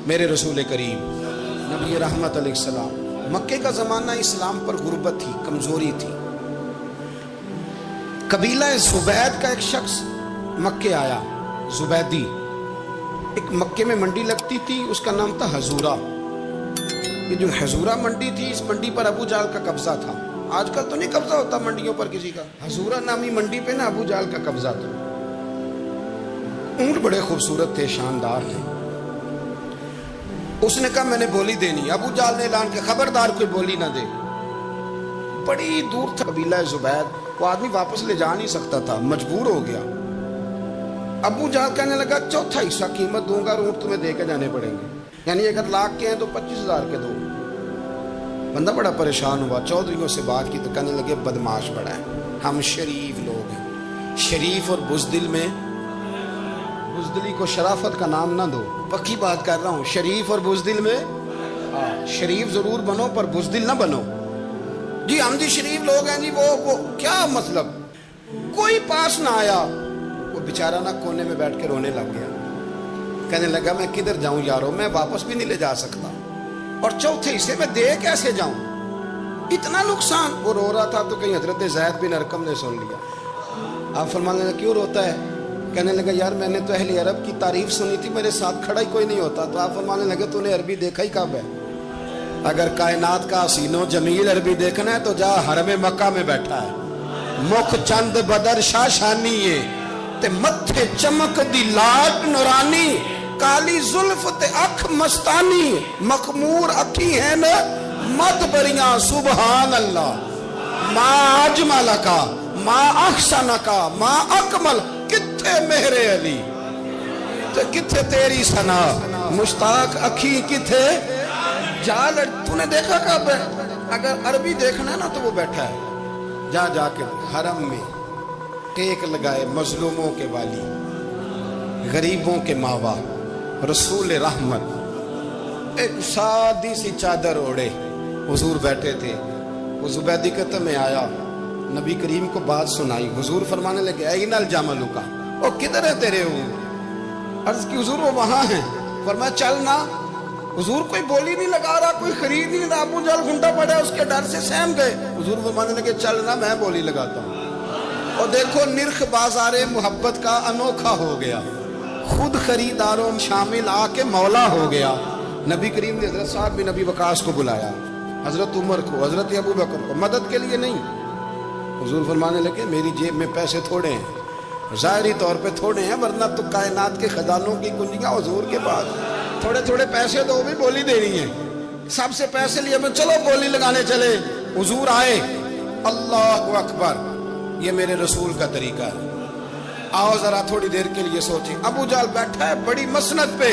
میرے رسول کریم نبی رحمت علیہ السلام، مکے کا زمانہ اسلام پر غربت تھی، کمزوری تھی۔ قبیلہ زبید کا ایک شخص مکے آیا، زبیدی، ایک مکے میں منڈی لگتی تھی، اس کا نام تھا حضورہ۔ یہ جو حضورہ منڈی تھی، اس منڈی پر ابو جہل کا قبضہ تھا۔ آج کل تو نہیں قبضہ ہوتا منڈیوں پر کسی کا، حضورہ نامی منڈی پہ نا ابو جہل کا قبضہ تھا۔ اونٹ بڑے خوبصورت تھے، شاندار تھے۔ اس نے کہا میں نے بولی دینی۔ ابو جہل نے اعلان کیا خبردار کوئی بولی نہ دے۔ بڑی دور تھا قبیلہ زبید، وہ آدمی واپس لے جا نہیں سکتا تھا، مجبور ہو گیا۔ ابو جہل کہنے لگا چوتھا حصہ قیمت دوں گا اور اونٹ تمہیں دے کے جانے پڑیں گے، یعنی اگر لاکھ کے ہیں تو 25,000 کے دو۔ بندہ بڑا پریشان ہوا، چودھریوں سے بات کی تو کہنے لگے بدماش بڑا ہے، ہم شریف لوگ ہیں، شریف اور بزدل میں، بزدلی کو شرافت کا نام نہ دو، پکی بات کر رہا ہوں، شریف اور بزدل میں شریف ضرور بنو پر بزدل نہ بنو۔ جی ہم جی شریف لوگ ہیں جی، وہ کیا مطلب؟ کوئی پاس نہ آیا، وہ بیچارہ نہ کونے میں بیٹھ کے رونے لگ گیا، کہنے لگا میں کدھر جاؤں یارو، میں واپس بھی نہیں لے جا سکتا، اور چوتھے حصے میں دے کیسے جاؤں، اتنا نقصان۔ وہ رو رہا تھا تو کہیں حضرت زید بن ارقم نے سن لیا۔ آپ فرمانے لگا کیوں روتا ہے؟ کہنے لگا یار میں نے تو اہل عرب کی تعریف سنی تھی، میرے ساتھ کھڑا ہی کوئی نہیں ہوتا۔ تو آپ فرمانے لگے تو نے عربی دیکھا ہی کب ہے؟ اگر کائنات کا حسین و جمیل عربی دیکھنا ہے تو جا حرم مکہ میں بیٹھا ہے، مکھ چند بدر شاشانی ہے تے متھے چمک دی لاٹ نورانی، کالی زلف تے اکھ مستانی، مخمور اکھی ہیں نا مد بریاں سبحان اللہ، ما اجمل کا ما احسن کا ما اکمل، کتھے مہر علی تے کتھے تیری ثنا، مشتاق اکھی کتھے جال۔ تو نے دیکھا کب ہے؟ اگر عربی دیکھنا ہے نا تو وہ بیٹھا ہے، جا کے حرم میں ٹیک لگائے، مظلوموں کے والی، غریبوں کے ماوا، رسول رحمت، ایک سادی سی چادر اوڑے حضور بیٹھے تھے۔ وہ زبیدی کہتا میں آیا، نبی کریم کو بات سنائی، حضور فرمانے لگے این الجمل کا، وہ کدھر ہے تیرے اونٹ؟ عرض کی حضور وہ وہاں ہیں۔ فرمایا چل نا۔ حضور کوئی بولی نہیں لگا رہا، کوئی خرید نہیں رہا، ابو جہل گھنٹا پڑا، اس کے ڈر سے سہم گئے۔ حضور فرمانے لگے چل نا میں بولی لگاتا ہوں۔ اور دیکھو نرخ بازار محبت کا انوکھا ہو گیا، خود خریداروں شامل آ کے مولا ہو گیا۔ نبی کریم نے حضرت سعد بن ابی وقاص کو بلایا، حضرت عمر کو، حضرت ابو بکر کو، مدد کے لیے نہیں۔ حضور فرمانے لگے میری جیب میں پیسے تھوڑے ہیں، ظاہری طور پہ تھوڑے ہیں، ورنہ تو کائنات کے خزانوں کی کنجیاں حضور کے پاس، تھوڑے تھوڑے پیسے دو بھی بولی دینی ہے۔ سب سے پیسے لیے میں چلو بولی لگانے چلے۔ حضور آئے، اللہ اکبر، یہ میرے رسول کا طریقہ ہے، آؤ ذرا تھوڑی دیر کے لیے سوچیں۔ ابو جہل بیٹھا ہے بڑی مسند پہ،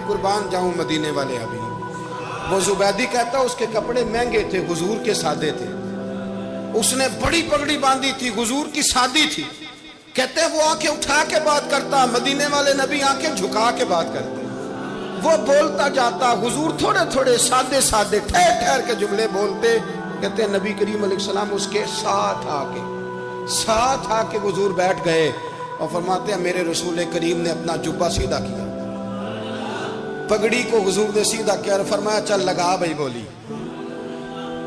قربان جاؤں مدینے والے حبیب۔ وہ زبیدی کہتا اس کے کپڑے مہنگے تھے، حضور کے سادے تھے، اس نے بڑی پگڑی باندھی تھی، حضور کی سادی تھی۔ کہتے وہ آنکھیں اٹھا کے بات کرتا، مدینے والے نبی آنکھیں جھکا کے بات کرتے۔ وہ بولتا جاتا، حضور تھوڑے تھوڑے سادے سادے ٹھہر ٹھہر کے جملے بولتے۔ کہتے ہیں نبی کریم علیہ السلام اس کے ساتھ آ کے حضور بیٹھ گئے اور فرماتے ہیں میرے رسول کریم نے اپنا جبہ سیدھا کیا، پگڑی کو حضور نے سیدھا کیا اور فرمایا چل لگا بھائی بولی۔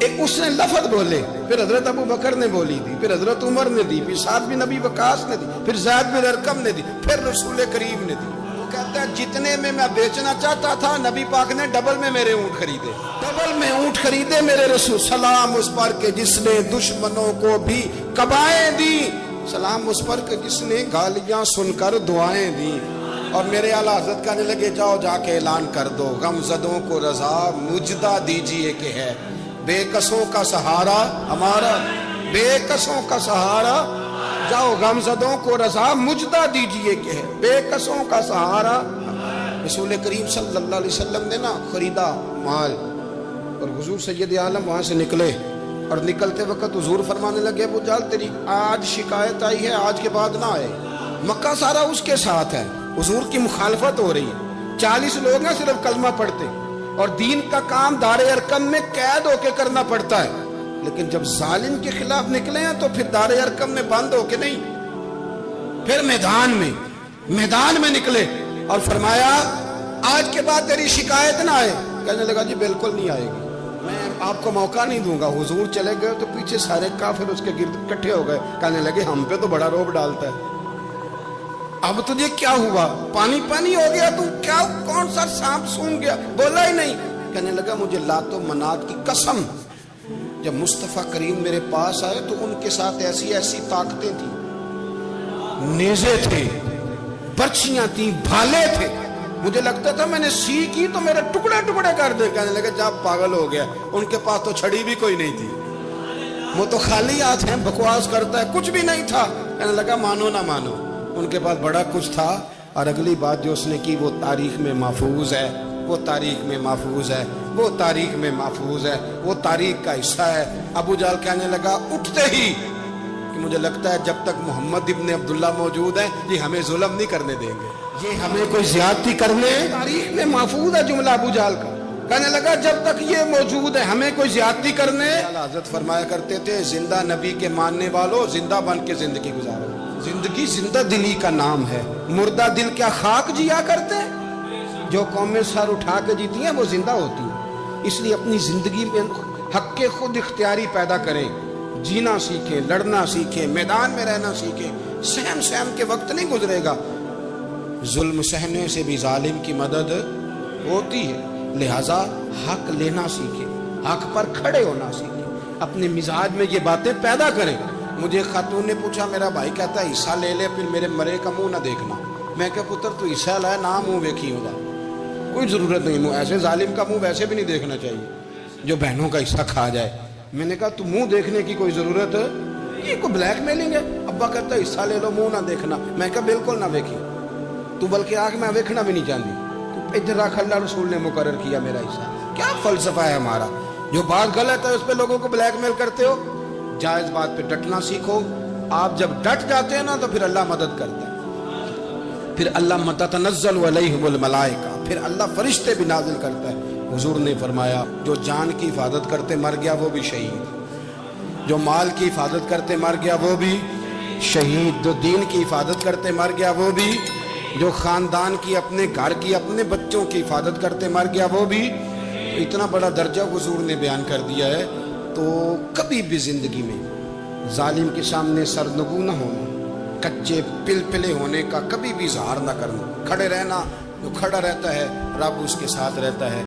ایک اس نے لفظ بولے، پھر حضرت ابو بکر نے بولی دی، پھر حضرت عمر نے دی، پھر سعد بن ابی وقاص نے دی، پھر زید بن ارقم نے دی، پھر رسول کریم نے دی۔ وہ کہتا ہے جتنے میں بیچنا چاہتا تھا نبی پاک نے ڈبل میں میرے اونٹ خریدے، ڈبل میں اونٹ خریدے میرے رسول۔ سلام اس پر کہ جس نے دشمنوں کو بھی قبائیں دی، سلام اس پر کہ جس نے گالیاں سن کر دعائیں دی۔ اور میرے اعلیٰ حضرت کہنے لگے جاؤ جا کے اعلان کر دو، غم زدوں کو رضا مجدہ دیجئے کہ ہے بے کسوں کا سہارا ہمارا، بے کسوں کا سہارا، جاؤ غم زدوں کو رضا مجدہ دیجئے کہ ہے بے کسوں کا سہارا۔ رسول کریم صلی اللہ علیہ وسلم نے نا خریدا مال، اور حضور سید عالم وہاں سے نکلے، اور نکلتے وقت حضور فرمانے لگے ابو جہل تیری آج شکایت آئی ہے، آج کے بعد نہ آئے، مکہ سارا اس کے ساتھ ہے، حضور کی مخالفت ہو رہی ہے، 40 لوگ ہیں صرف کلمہ پڑھتے، اور دین کا کام دار ارقم میں قید ہو کے کرنا پڑتا ہے، لیکن جب ظالم کے خلاف نکلے ہیں تو پھر دار ارقم میں بند ہو کے نہیں، پھر میدان میں نکلے اور فرمایا آج کے بعد تیری شکایت نہ آئے. کہنے لگا جی بالکل نہیں آئے گی, میں آپ کو موقع نہیں دوں گا. حضور چلے گئے تو پیچھے سارے کافر اس کے گرد اکٹھے ہو گئے. کہنے لگے ہم پہ تو بڑا روب ڈالتا ہے, اب تجھے کیا ہوا, پانی پانی ہو گیا, تو کیا کون سا سانپ سونگ گیا, بولا ہی نہیں. کہنے لگا مجھے لات و منات کی قسم, جب مصطفیٰ کریم میرے پاس آئے تو ان کے ساتھ ایسی ایسی طاقتیں تھیں, نیزے تھے, برچیاں تھیں, بھالے تھے, مجھے لگتا تھا میں نے سی کی تو میرے ٹکڑے ٹکڑے کر دے. کہنے لگا جب پاگل ہو گیا, ان کے پاس تو چھڑی بھی کوئی نہیں تھی, وہ تو خالی ہاتھ ہیں, بکواس کرتا ہے, کچھ بھی نہیں تھا. کہنے لگا مانو نہ مانو, ان کے پاس بڑا کچھ تھا. اور اگلی بات جو اس نے کی وہ تاریخ میں محفوظ ہے, وہ تاریخ میں محفوظ ہے, وہ تاریخ میں محفوظ ہے, وہ تاریخ کا حصہ ہے. ابو جہل کہنے لگا اٹھتے ہی کہ مجھے لگتا ہے جب تک محمد ابن عبداللہ موجود ہیں یہ ہمیں ظلم نہیں کرنے دیں گے, یہ ہمیں کوئی زیادتی کرنے. تاریخ میں محفوظ ہے جملہ ابو جہل کا. کہنے لگا جب تک یہ موجود ہے ہمیں کوئی زیادتی کرنے. حضرت فرمایا کرتے تھے زندہ نبی کے ماننے والوں زندہ بن کے زندگی گزارو. زندگی زندہ دلی کا نام ہے, مردہ دل کیا خاک جیا کرتے. جو قومیں سر اٹھا کے جیتی ہیں وہ زندہ ہوتی ہیں. اس لیے اپنی زندگی میں حق کے خود اختیاری پیدا کریں, جینا سیکھیں, لڑنا سیکھیں, میدان میں رہنا سیکھیں. سہم سہم کے وقت نہیں گزرے گا, ظلم سہنے سے بھی ظالم کی مدد ہوتی ہے. لہذا حق لینا سیکھیں, حق پر کھڑے ہونا سیکھیں, اپنے مزاج میں یہ باتیں پیدا کریں. مجھے خاتون نے پوچھا, میرا بھائی کہتا ہے حصہ لے لے پھر میرے مرے کا منہ نہ دیکھنا. میں کہ پتر تو حصہ لائے نہ منہ ویکھی ہوگا, کوئی ضرورت نہیں, منہ ایسے ظالم کا منہ ویسے بھی نہیں دیکھنا چاہیے جو بہنوں کا حصہ کھا جائے. میں نے کہا تو منہ دیکھنے کی کوئی ضرورت ہے, یہ کوئی بلیک میلنگ ہے. ابا کہتا ہے حصہ لے لو منہ نہ دیکھنا. میں کہا بالکل نہ ویکھی, تو بلکہ آگ میں ویکھنا بھی نہیں چاہتی, تو ادھر رکھ, اللہ رسول نے مقرر کیا میرا حصہ. کیا فلسفہ ہے ہمارا, جو بات غلط ہے اس پہ لوگوں کو بلیک میل کرتے ہو. جائز بات پہ ڈٹنا سیکھو. آپ جب ڈٹ جاتے ہیں نا تو پھر اللہ مدد کرتا ہے, پھر اللہ تتنزل علیہم الملائکہ, پھر اللہ فرشتے بھی نازل کرتا ہے. حضور نے فرمایا جو جان کی حفاظت کرتے مر گیا وہ بھی شہید, جو مال کی حفاظت کرتے مر گیا وہ بھی شہید, جو دین کی حفاظت کرتے مر گیا وہ بھی, جو خاندان کی, اپنے گھر کی, اپنے بچوں کی حفاظت کرتے مر گیا وہ بھی. اتنا بڑا درجہ حضور نے بیان کر دیا ہے. تو کبھی بھی زندگی میں ظالم کے سامنے سرنگو نہ ہونا, کچے پلپلے ہونے کا کبھی بھی اظہار نہ کرنا, کھڑے رہنا. جو کھڑا رہتا ہے رب اس کے ساتھ رہتا ہے.